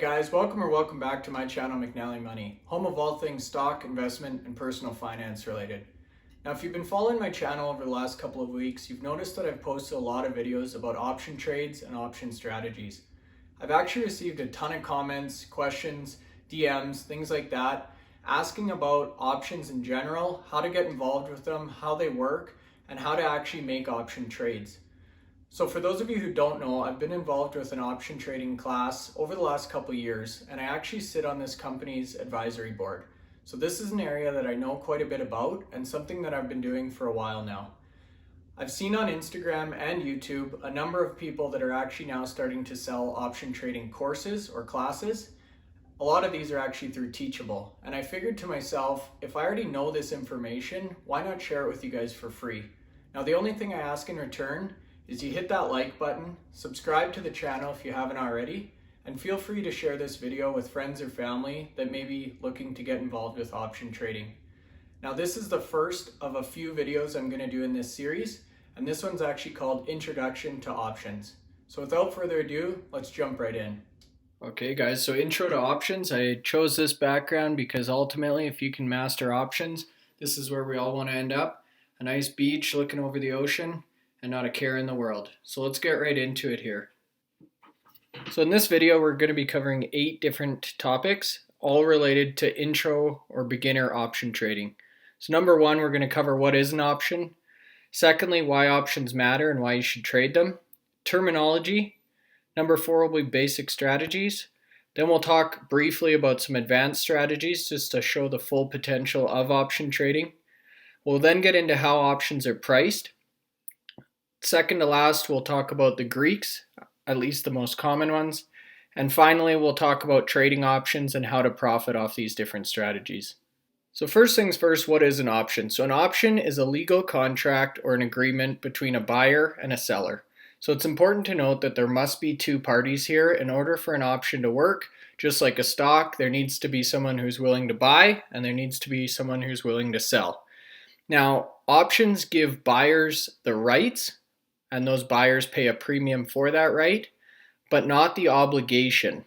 guys, welcome back to my channel McNallie Money, home of all things stock, investment, and personal finance related. Now if you've been following my channel over the last couple of weeks, you've noticed that I've posted a lot of videos about option trades and option strategies. I've actually received a ton of comments, questions, DMs, things like that, asking about options in general, how to get involved with them, how they work, and how to actually make option trades. So for those of you who don't know, I've been involved with an option trading class over the last couple of years, and I actually sit on this company's advisory board. So this is an area that I know quite a bit about and something that I've been doing for a while now. I've seen on Instagram and YouTube a number of people that are actually now starting to sell option trading courses or classes. A lot of these are actually through Teachable, and I figured to myself, if I already know this information, why not share it with you guys for free? Now the only thing I ask in return is you hit that like button, subscribe to the channel if you haven't already, and feel free to share this video with friends or family that may be looking to get involved with option trading. Now this is the first of a few videos I'm going to do in this series, and this one's actually called Introduction to Options. So without further ado, let's jump right in. Okay guys, so intro to options. I chose this background because ultimately if you can master options, this is where we all want to end up. A nice beach looking over the ocean and not a care in the world. So let's get right into it here. So in this video, we're going to be covering 8 different topics, all related to intro or beginner option trading. So number 1, we're going to cover what is an option. Secondly, why options matter and why you should trade them. Terminology. Number 4 will be basic strategies. Then we'll talk briefly about some advanced strategies just to show the full potential of option trading. We'll then get into how options are priced. Second to last, we'll talk about the Greeks, at least the most common ones. And finally, we'll talk about trading options and how to profit off these different strategies. So first things first, what is an option? So an option is a legal contract or an agreement between a buyer and a seller. So it's important to note that there must be 2 parties here in order for an option to work. Just like a stock, there needs to be someone who's willing to buy and there needs to be someone who's willing to sell. Now, options give buyers the rights, and those buyers pay a premium for that right, but not the obligation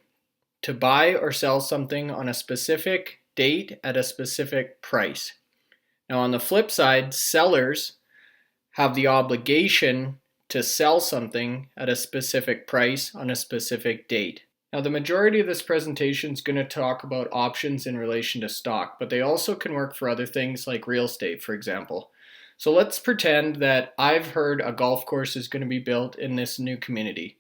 to buy or sell something on a specific date at a specific price. Now on the flip side, sellers have the obligation to sell something at a specific price on a specific date. Now the majority of this presentation is going to talk about options in relation to stock, but they also can work for other things like real estate, for example. So let's pretend that I've heard a golf course is going to be built in this new community.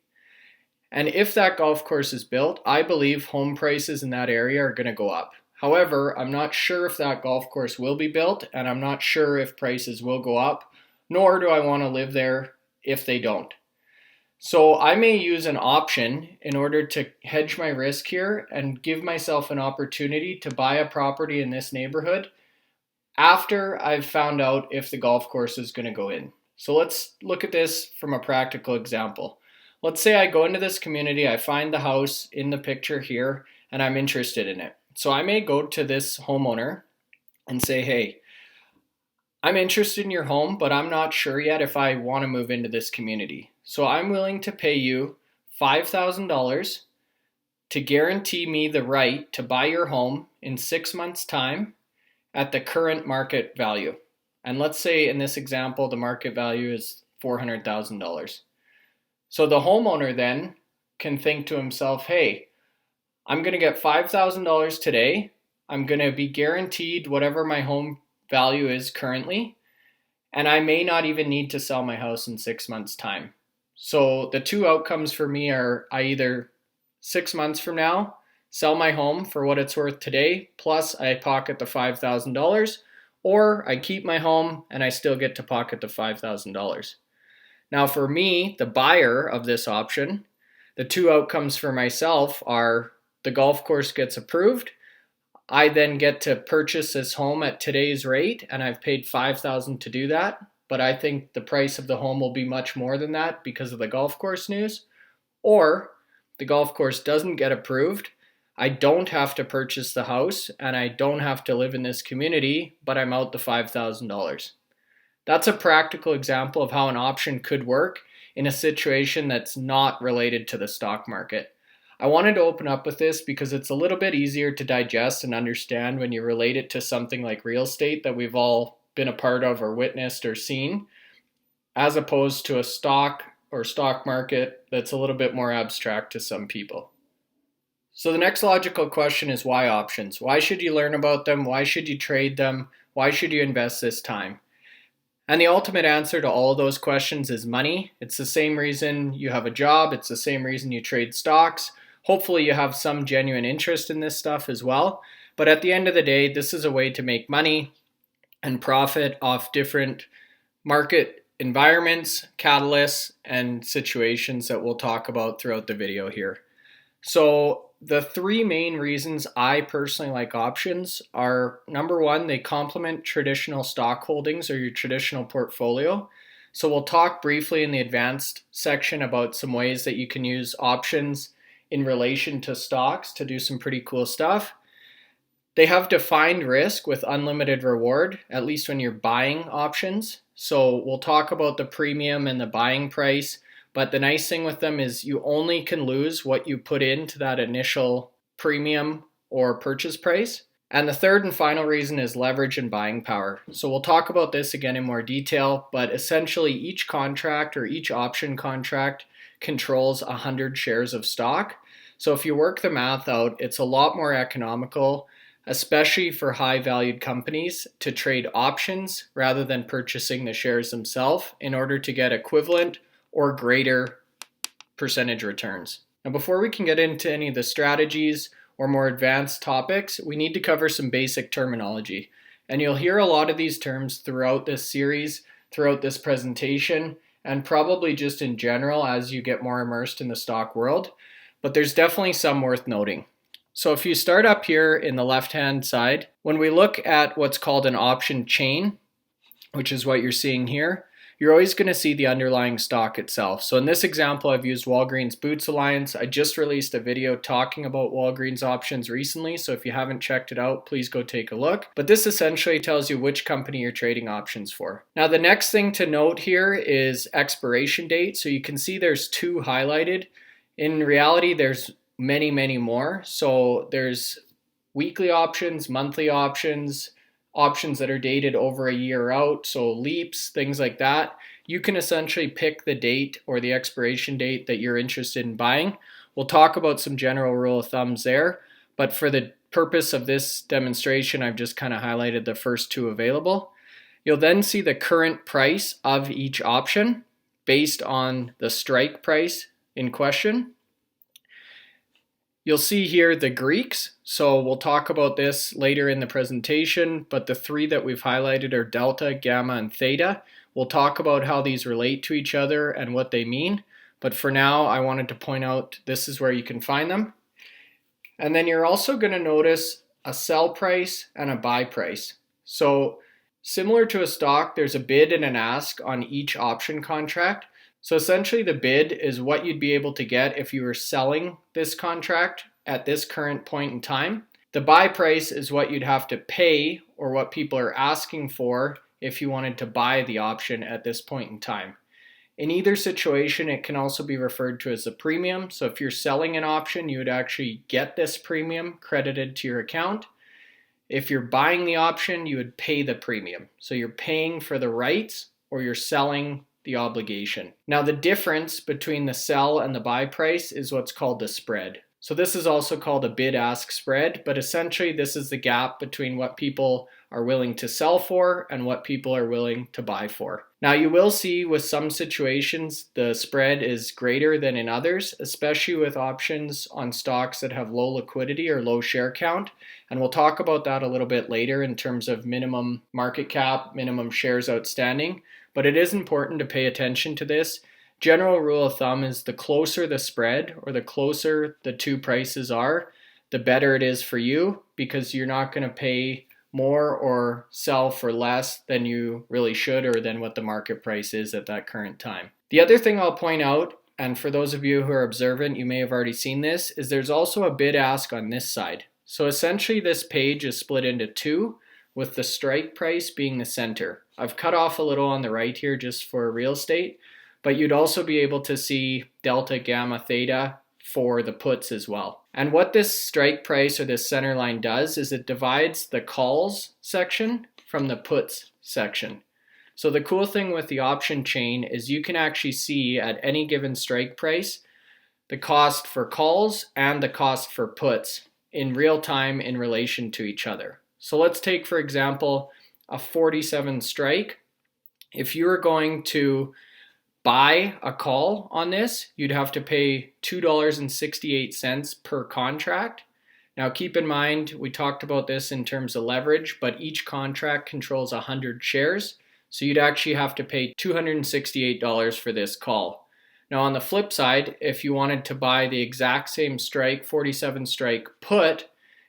And if that golf course is built, I believe home prices in that area are going to go up. However, I'm not sure if that golf course will be built, and I'm not sure if prices will go up, nor do I want to live there if they don't. So I may use an option in order to hedge my risk here and give myself an opportunity to buy a property in this neighborhood after I've found out if the golf course is going to go in. So let's look at this from a practical example. Let's say I go into this community, I find the house in the picture here, and I'm interested in it. So I may go to this homeowner and say, hey, I'm interested in your home, but I'm not sure yet if I want to move into this community. So I'm willing to pay you $5,000 to guarantee me the right to buy your home in 6 months' time at the current market value. And let's say in this example, the market value is $400,000. So the homeowner then can think to himself, hey, I'm going to get $5,000 today. I'm going to be guaranteed whatever my home value is currently, and I may not even need to sell my house in 6 months' time. So the 2 outcomes for me are I either 6 months from now sell my home for what it's worth today, plus I pocket the $5,000, or I keep my home and I still get to pocket the $5,000. Now for me, the buyer of this option, the 2 outcomes for myself are the golf course gets approved, I then get to purchase this home at today's rate, and I've paid $5,000 to do that, but I think the price of the home will be much more than that because of the golf course news. Or the golf course doesn't get approved, I don't have to purchase the house, and I don't have to live in this community, but I'm out the $5,000. That's a practical example of how an option could work in a situation that's not related to the stock market. I wanted to open up with this because it's a little bit easier to digest and understand when you relate it to something like real estate that we've all been a part of or witnessed or seen, as opposed to a stock or stock market that's a little bit more abstract to some people. So the next logical question is why options? Why should you learn about them? Why should you trade them? Why should you invest this time? And the ultimate answer to all of those questions is money. It's the same reason you have a job. It's the same reason you trade stocks. Hopefully you have some genuine interest in this stuff as well. But at the end of the day, this is a way to make money and profit off different market environments, catalysts, and situations that we'll talk about throughout the video here. So the three main reasons I personally like options are, number one, they complement traditional stock holdings or your traditional portfolio. So we'll talk briefly in the advanced section about some ways that you can use options in relation to stocks to do some pretty cool stuff. They have defined risk with unlimited reward, at least when you're buying options. So we'll talk about the premium and the buying price. But the nice thing with them is you only can lose what you put into that initial premium or purchase price. And the third and final reason is leverage and buying power. So we'll talk about this again in more detail, but essentially each contract or each option contract controls 100 shares of stock. So if you work the math out, it's a lot more economical, especially for high valued companies, to trade options rather than purchasing the shares themselves in order to get equivalent or greater percentage returns. Now, before we can get into any of the strategies or more advanced topics, we need to cover some basic terminology. And you'll hear a lot of these terms throughout this series, throughout this presentation, and probably just in general as you get more immersed in the stock world. But there's definitely some worth noting. So if you start up here in the left-hand side, when we look at what's called an option chain, which is what you're seeing here, you're always going to see the underlying stock itself. So in this example, I've used Walgreens Boots Alliance. I just released a video talking about Walgreens options recently, so if you haven't checked it out, please go take a look. But this essentially tells you which company you're trading options for. Now, the next thing to note here is expiration date. So you can see there's two highlighted. In reality, there's many, many more. So there's weekly options, monthly options, options that are dated over a year out, so leaps, things like that. You can essentially pick the date or the expiration date that you're interested in buying. We'll talk about some general rule of thumbs there, but for the purpose of this demonstration, I've just kind of highlighted the first two available. You'll then see the current price of each option based on the strike price in question. You'll see here the Greeks, so we'll talk about this later in the presentation, but the three that we've highlighted are delta, gamma, and theta. We'll talk about how these relate to each other and what they mean, but for now I wanted to point out this is where you can find them. And then you're also going to notice a sell price and a buy price. So similar to a stock, there's a bid and an ask on each option contract. So essentially the bid is what you'd be able to get if you were selling this contract at this current point in time. The buy price is what you'd have to pay or what people are asking for if you wanted to buy the option at this point in time. In either situation, it can also be referred to as a premium. So if you're selling an option, you would actually get this premium credited to your account. If you're buying the option, you would pay the premium. So you're paying for the rights or you're selling the obligation. Now the difference between the sell and the buy price is what's called the spread. So this is also called a bid-ask spread, but essentially this is the gap between what people are willing to sell for and what people are willing to buy for. Now you will see with some situations the spread is greater than in others, especially with options on stocks that have low liquidity or low share count. And we'll talk about that a little bit later in terms of minimum market cap, minimum shares outstanding. But it is important to pay attention to this. General rule of thumb is the closer the spread or the closer the two prices are, the better it is for you because you're not going to pay more or sell for less than you really should or than what the market price is at that current time. The other thing I'll point out, and for those of you who are observant, you may have already seen this, is there's also a bid ask on this side. So essentially this page is split into two, with the strike price being the center. I've cut off a little on the right here just for real estate, but you'd also be able to see delta, gamma, theta for the puts as well. And what this strike price or this center line does is it divides the calls section from the puts section. So the cool thing with the option chain is you can actually see at any given strike price the cost for calls and the cost for puts in real time in relation to each other. So let's take, for example, a 47 strike. If you were going to buy a call on this, you'd have to pay $2.68 per contract. Now keep in mind, we talked about this in terms of leverage, but each contract controls 100 shares. So you'd actually have to pay $268 for this call. Now on the flip side, if you wanted to buy the exact same strike, 47 strike put,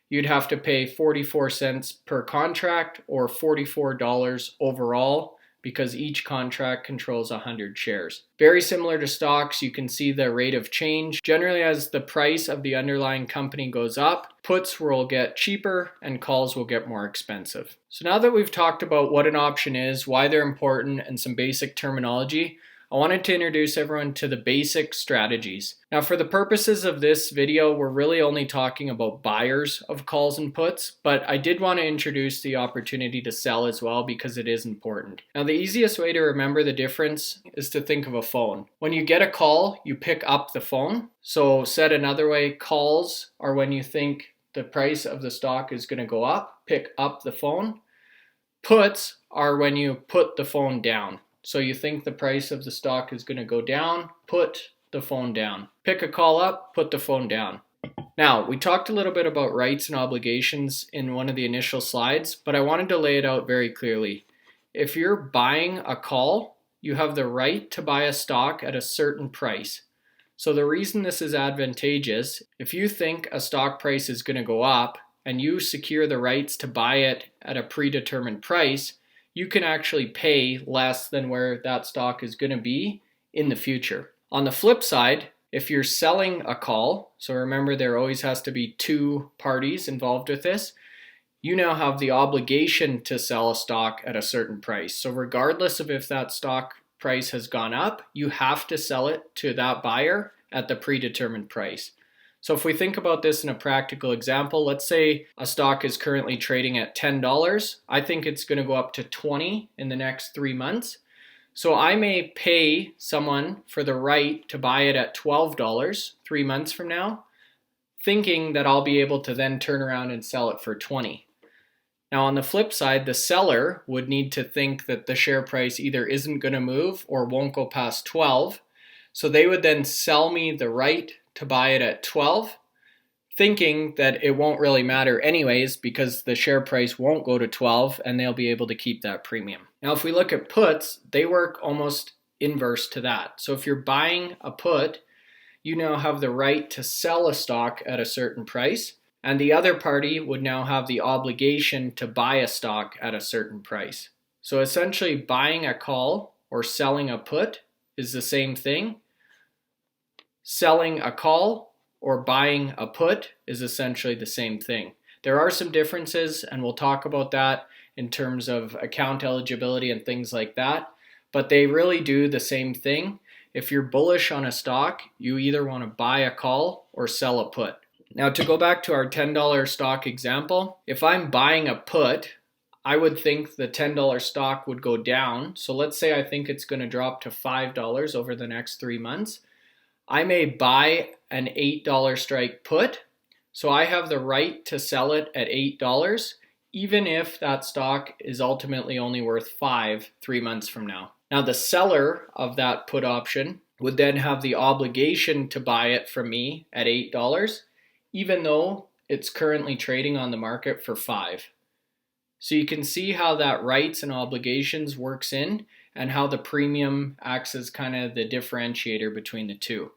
you'd have to pay 44 cents per contract or $44 overall, because each contract controls 100 shares. Very similar to stocks, you can see the rate of change. Generally, as the price of the underlying company goes up, puts will get cheaper and calls will get more expensive. So now that we've talked about what an option is, why they're important, and some basic terminology, I wanted to introduce everyone to the basic strategies. Now for the purposes of this video, we're really only talking about buyers of calls and puts, but I did want to introduce the opportunity to sell as well because it is important. Now the easiest way to remember the difference is to think of a phone. When you get a call, you pick up the phone. So said another way, calls are when you think the price of the stock is going to go up, pick up the phone. Puts are when you put the phone down. So you think the price of the stock is going to go down, put the phone down. Pick a call up, put the phone down. Now, we talked a little bit about rights and obligations in one of the initial slides, but I wanted to lay it out very clearly. If you're buying a call, you have the right to buy a stock at a certain price. So the reason this is advantageous, if you think a stock price is going to go up and you secure the rights to buy it at a predetermined price, you can actually pay less than where that stock is going to be in the future. On the flip side, if you're selling a call, so remember there always has to be two parties involved with this, you now have the obligation to sell a stock at a certain price. So regardless of if that stock price has gone up, you have to sell it to that buyer at the predetermined price. So if we think about this in a practical example, let's say a stock is currently trading at $10. I think it's going to go up to $20 in the next 3 months. So I may pay someone for the right to buy it at $12 3 months from now, thinking that I'll be able to then turn around and sell it for $20. Now on the flip side, the seller would need to think that the share price either isn't going to move or won't go past 12. So they would then sell me the right to buy it at 12, thinking that it won't really matter anyways because the share price won't go to 12 and they'll be able to keep that premium. Now if we look at puts, they work almost inverse to that. So if you're buying a put, you now have the right to sell a stock at a certain price, and the other party would now have the obligation to buy a stock at a certain price. So essentially buying a call or selling a put is the same thing. Selling a call or buying a put is essentially the same thing. There are some differences, and we'll talk about that in terms of account eligibility and things like that, but they really do the same thing. If you're bullish on a stock, you either want to buy a call or sell a put. Now to go back to our $10 stock example, if I'm buying a put, I would think the $10 stock would go down. So let's say I think it's going to drop to $5 over the next 3 months. I may buy an $8 strike put, so I have the right to sell it at $8, even if that stock is ultimately only worth $5 3 months from now. Now the seller of that put option would then have the obligation to buy it from me at $8, even though it's currently trading on the market for $5. So you can see how that rights and obligations works in and how the premium acts as kind of the differentiator between the two.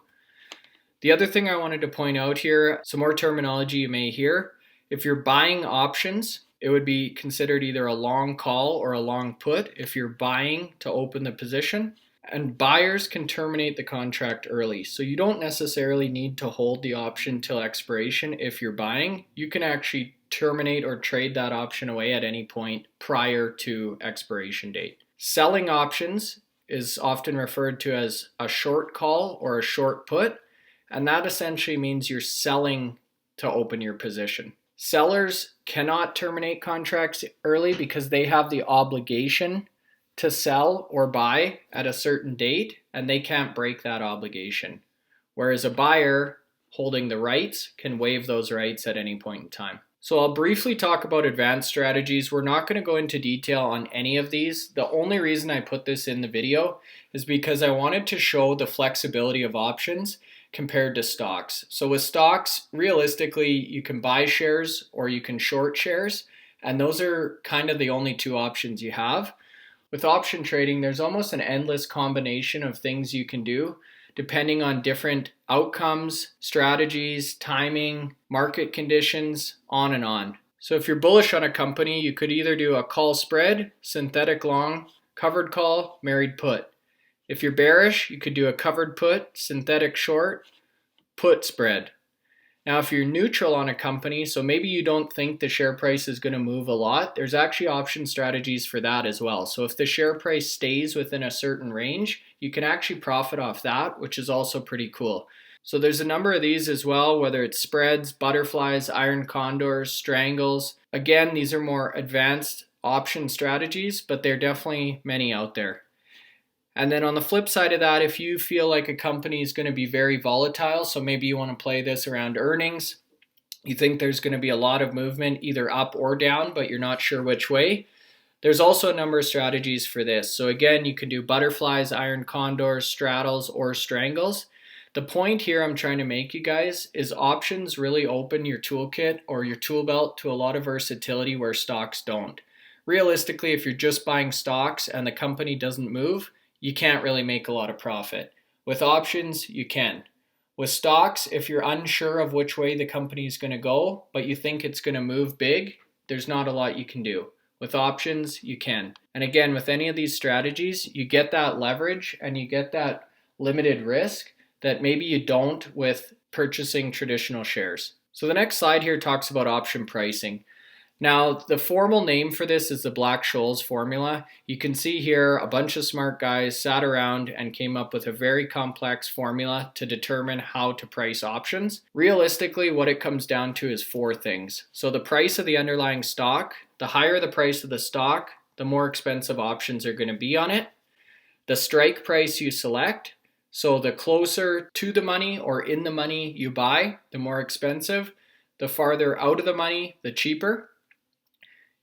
The other thing I wanted to point out here, some more terminology you may hear. If you're buying options, it would be considered either a long call or a long put if you're buying to open the position. And buyers can terminate the contract early. So you don't necessarily need to hold the option till expiration if you're buying. You can actually terminate or trade that option away at any point prior to expiration date. Selling options is often referred to as a short call or a short put. and that essentially means you're selling to open your position. Sellers cannot terminate contracts early because they have the obligation to sell or buy at a certain date, and they can't break that obligation. Whereas a buyer holding the rights can waive those rights at any point in time. So I'll briefly talk about advanced strategies. We're not going to go into detail on any of these. The only reason I put this in the video is because I wanted to show the flexibility of options compared to stocks. So with stocks, realistically, you can buy shares or you can short shares, and those are kind of the only two options you have. With option trading, there's almost an endless combination of things you can do depending on different outcomes, strategies, timing, market conditions, on and on. So if you're bullish on a company, you could either do a call spread, synthetic long, covered call, married put. If you're bearish, you could do a covered put, synthetic short, put spread. Now, if you're neutral on a company, so maybe you don't think the share price is going to move a lot, there's actually option strategies for that as well. So if the share price stays within a certain range, you can actually profit off that, which is also pretty cool. So there's a number of these as well, whether it's spreads, butterflies, iron condors, strangles. Again, these are more advanced option strategies, but there are definitely many out there. And then on the flip side of that, if you feel like a company is going to be very volatile, so maybe you want to play this around earnings, you think there's going to be a lot of movement either up or down, but you're not sure which way, there's also a number of strategies for this. So again, you can do butterflies, iron condors, straddles, or strangles. The point here I'm trying to make you guys is options really open your toolkit or your tool belt to a lot of versatility where stocks don't. Realistically, if you're just buying stocks and the company doesn't move, you can't really make a lot of profit. With options, you can. With stocks, if you're unsure of which way the company is going to go, but you think it's going to move big, there's not a lot you can do. With options, you can. And again, with any of these strategies, you get that leverage and you get that limited risk that maybe you don't with purchasing traditional shares. So the next slide here talks about option pricing. Now, the formal name for this is the Black-Scholes formula. You can see here a bunch of smart guys sat around and came up with a very complex formula to determine how to price options. Realistically, what it comes down to is four things. So the price of the underlying stock, the higher the price of the stock, the more expensive options are going to be on it. The strike price you select, so the closer to the money or in the money you buy, the more expensive. The farther out of the money, the cheaper.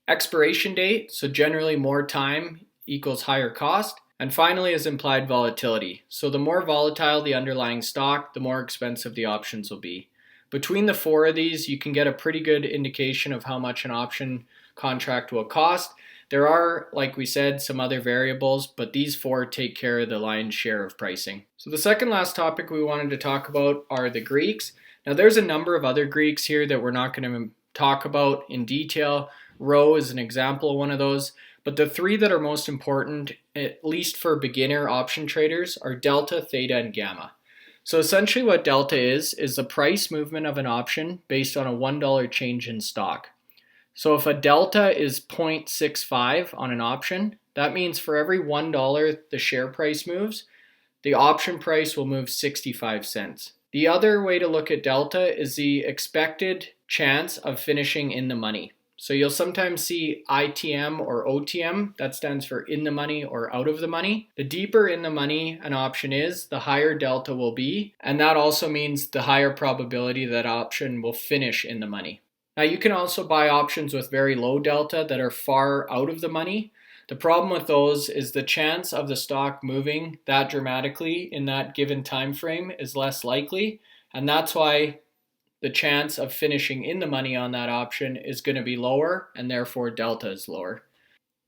Expiration date, so generally more time equals higher cost. And finally is implied volatility. So the more volatile the underlying stock, the more expensive the options will be. Between the four of these, you can get a pretty good indication of how much an option contract will cost. There are, like we said, some other variables, but these four take care of the lion's share of pricing. So the second last topic we wanted to talk about are the Greeks. Now there's a number of other Greeks here that we're not going to talk about in detail. Rho is an example of one of those, but the three that are most important, at least for beginner option traders, are delta, theta, and gamma. So essentially what delta is the price movement of an option based on a $1 change in stock. So if a delta is 0.65 on an option, that means for every $1 the share price moves, the option price will move 65 cents. The other way to look at delta is the expected chance of finishing in the money. So you'll sometimes see ITM or OTM, that stands for in the money or out of the money. The deeper in the money an option is, the higher delta will be, and that also means the higher probability that option will finish in the money. Now you can also buy options with very low delta that are far out of the money. The problem with those is the chance of the stock moving that dramatically in that given time frame is less likely, and that's why the chance of finishing in the money on that option is going to be lower, and therefore delta is lower.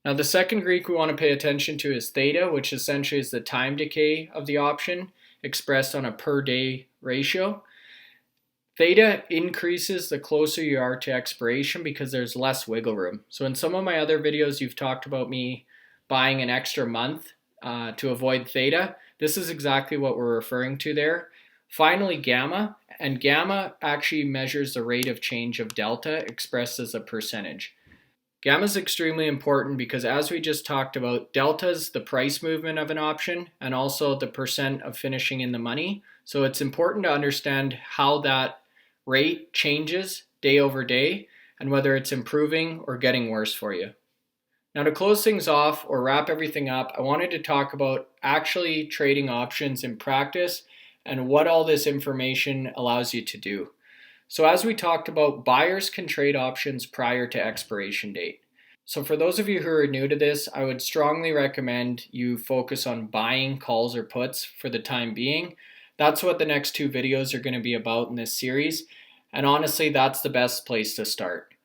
Now the second Greek we want to pay attention to is theta, which essentially is the time decay of the option expressed on a per day ratio. Theta increases the closer you are to expiration because there's less wiggle room. So in some of my other videos, you've talked about me buying an extra month to avoid theta. This is exactly what we're referring to there. Finally, gamma, and gamma actually measures the rate of change of delta expressed as a percentage. Gamma is extremely important because, as we just talked about, delta is the price movement of an option and also the percent of finishing in the money. So it's important to understand how that rate changes day over day and whether it's improving or getting worse for you. Now, to close things off or wrap everything up, I wanted to talk about actually trading options in practice and what all this information allows you to do. So as we talked about, buyers can trade options prior to expiration date. So for those of you who are new to this, I would strongly recommend you focus on buying calls or puts for the time being. That's what the next two videos are going to be about in this series. And honestly, that's the best place to start.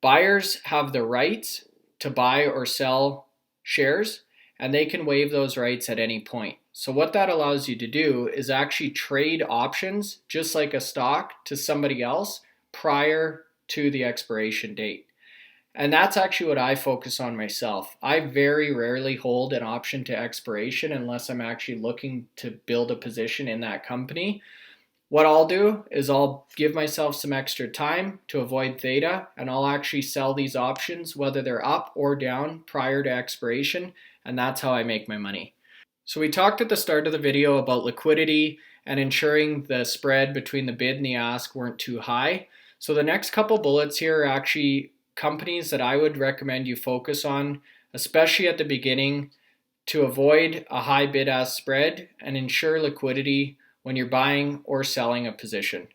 Buyers have the rights to buy or sell shares, and they can waive those rights at any point. So what that allows you to do is actually trade options just like a stock to somebody else prior to the expiration date. And that's actually what I focus on myself. I very rarely hold an option to expiration unless I'm actually looking to build a position in that company. What I'll do is I'll give myself some extra time to avoid theta, and I'll actually sell these options whether they're up or down prior to expiration, and that's how I make my money. So we talked at the start of the video about liquidity and ensuring the spread between the bid and the ask weren't too high. So the next couple bullets here are actually companies that I would recommend you focus on, especially at the beginning, to avoid a high bid-ask spread and ensure liquidity when you're buying or selling a position.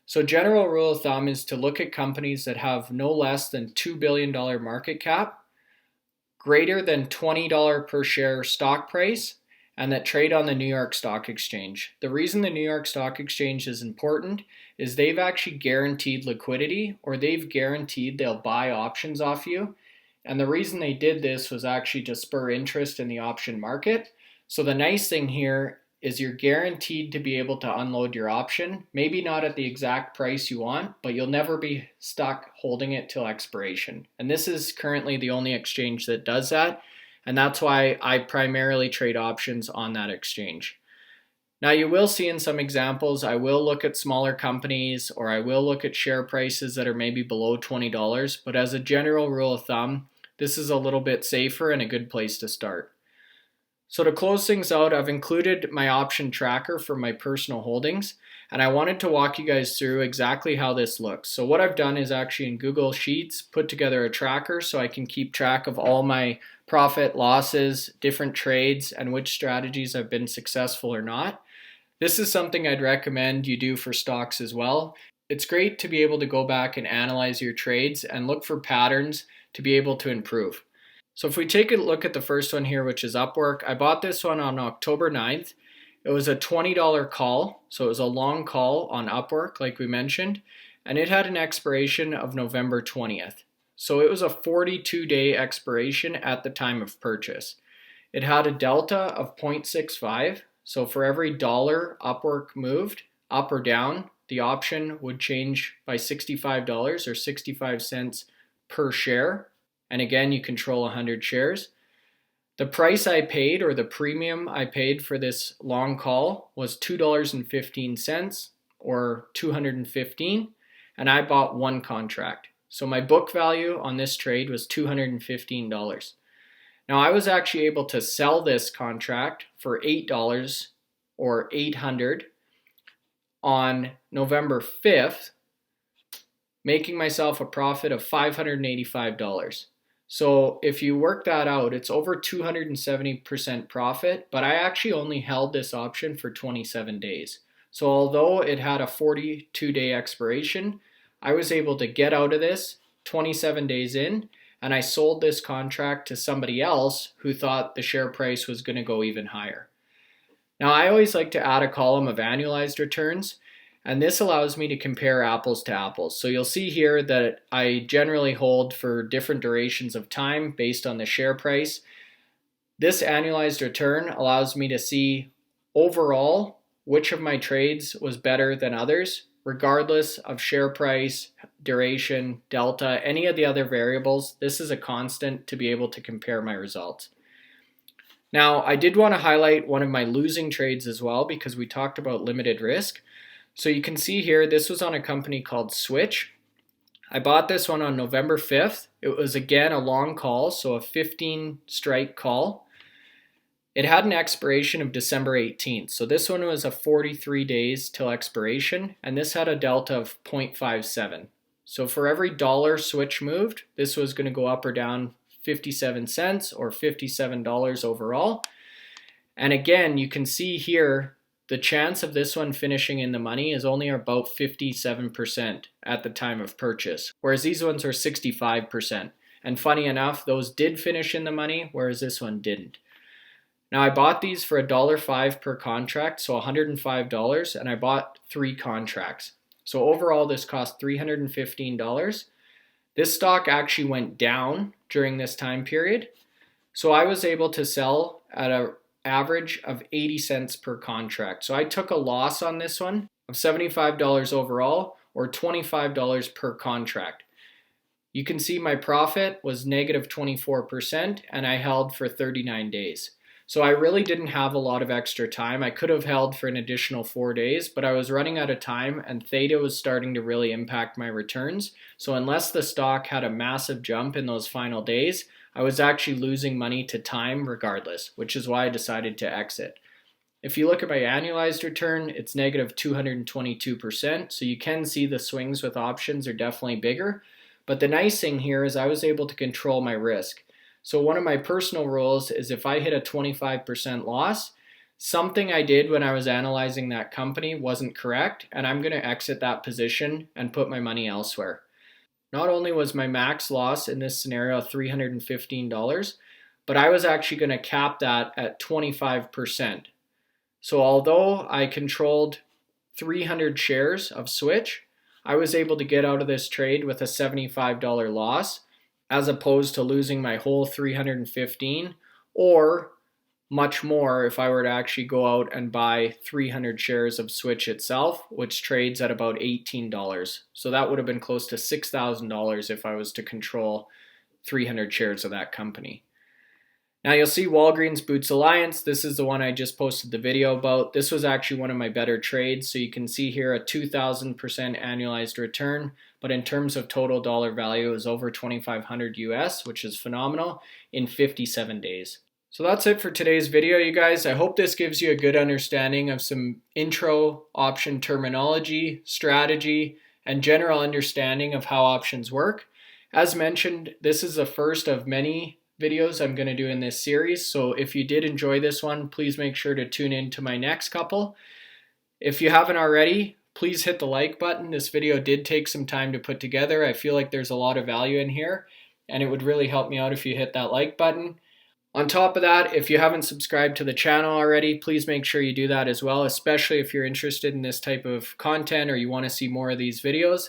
So general rule of thumb is to look at companies that have no less than $2 billion market cap, greater than $20 per share stock price, and that trade on the New York Stock Exchange. The reason the New York Stock Exchange is important is they've actually guaranteed liquidity, or they've guaranteed they'll buy options off you. And the reason they did this was actually to spur interest in the option market. So the nice thing here is you're guaranteed to be able to unload your option, maybe not at the exact price you want, but you'll never be stuck holding it till expiration. And this is currently the only exchange that does that, and that's why I primarily trade options on that exchange. Now you will see in some examples, I will look at smaller companies or I will look at share prices that are maybe below $20, but as a general rule of thumb, this is a little bit safer and a good place to start. So to close things out, I've included my option tracker for my personal holdings, and I wanted to walk you guys through exactly how this looks. So what I've done is actually in Google Sheets put together a tracker so I can keep track of all my profit, losses, different trades, and which strategies have been successful or not. This is something I'd recommend you do for stocks as well. It's great to be able to go back and analyze your trades and look for patterns to be able to improve. So if we take a look at the first one here, which is Upwork, I bought this one on October 9th. It was a $20 call, so it was a long call on Upwork, like we mentioned, and it had an expiration of November 20th. So it was a 42-day expiration at the time of purchase. It had a delta of 0.65, so for every dollar Upwork moved, up or down, the option would change by $65 or 65 cents per share. And again, you control 100 shares. The price I paid, or the premium I paid for this long call, was $2.15 or 215, and I bought one contract. So my book value on this trade was $215. Now I was actually able to sell this contract for $8 or 800 on November 5th, making myself a profit of $585. So if you work that out, it's over 270% profit, but I actually only held this option for 27 days. So although it had a 42-day expiration, I was able to get out of this 27 days in, and I sold this contract to somebody else who thought the share price was going to go even higher. Now I always like to add a column of annualized returns, and this allows me to compare apples to apples. So you'll see here that I generally hold for different durations of time based on the share price. This annualized return allows me to see overall which of my trades was better than others, regardless of share price, duration, delta, any of the other variables. This is a constant to be able to compare my results. Now, I did want to highlight one of my losing trades as well because we talked about limited risk. So you can see here, this was on a company called Switch. I bought this one on November 5th. It was again a long call, so a 15 strike call. It had an expiration of December 18th. So this one was a 43 days till expiration, and this had a delta of 0.57. So for every dollar switch moved, this was going to go up or down 57 cents or $57 overall. And again, you can see here, the chance of this one finishing in the money is only about 57% at the time of purchase, whereas these ones are 65%. And funny enough, those did finish in the money, whereas this one didn't. Now I bought these for $1.05 per contract, so $105, and I bought 3 contracts. So overall, this cost $315. This stock actually went down during this time period. So I was able to sell at an average of 80 cents per contract. So I took a loss on this one of $75 overall, or $25 per contract. You can see my profit was negative 24%, and I held for 39 days. So I really didn't have a lot of extra time. I could have held for an additional 4 days, but I was running out of time and theta was starting to really impact my returns. So unless the stock had a massive jump in those final days, I was actually losing money to time regardless, which is why I decided to exit. If you look at my annualized return, it's negative 222%. So you can see the swings with options are definitely bigger. But the nice thing here is I was able to control my risk. So one of my personal rules is if I hit a 25% loss, something I did when I was analyzing that company wasn't correct, and I'm going to exit that position and put my money elsewhere. Not only was my max loss in this scenario $315, but I was actually going to cap that at 25%. So although I controlled 300 shares of Switch, I was able to get out of this trade with a $75 loss, as opposed to losing my whole 315 or much more if I were to actually go out and buy 300 shares of Switch itself, which trades at about $18. So that would have been close to $6,000 if I was to control 300 shares of that company. Now you'll see Walgreens Boots Alliance. This is the one I just posted the video about. This was actually one of my better trades. So you can see here a 2,000% annualized return. But in terms of total dollar value, it was over 2,500 US, which is phenomenal, in 57 days. So that's it for today's video, you guys. I hope this gives you a good understanding of some intro option terminology, strategy, and general understanding of how options work. As mentioned, this is the first of many videos I'm going to do in this series. So if you did enjoy this one, please make sure to tune in to my next couple. If you haven't already, please hit the like button. This video did take some time to put together. I feel like there's a lot of value in here, and it would really help me out if you hit that like button. On top of that, if you haven't subscribed to the channel already, please make sure you do that as well, especially if you're interested in this type of content or you want to see more of these videos.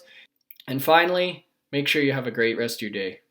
And finally, make sure you have a great rest of your day.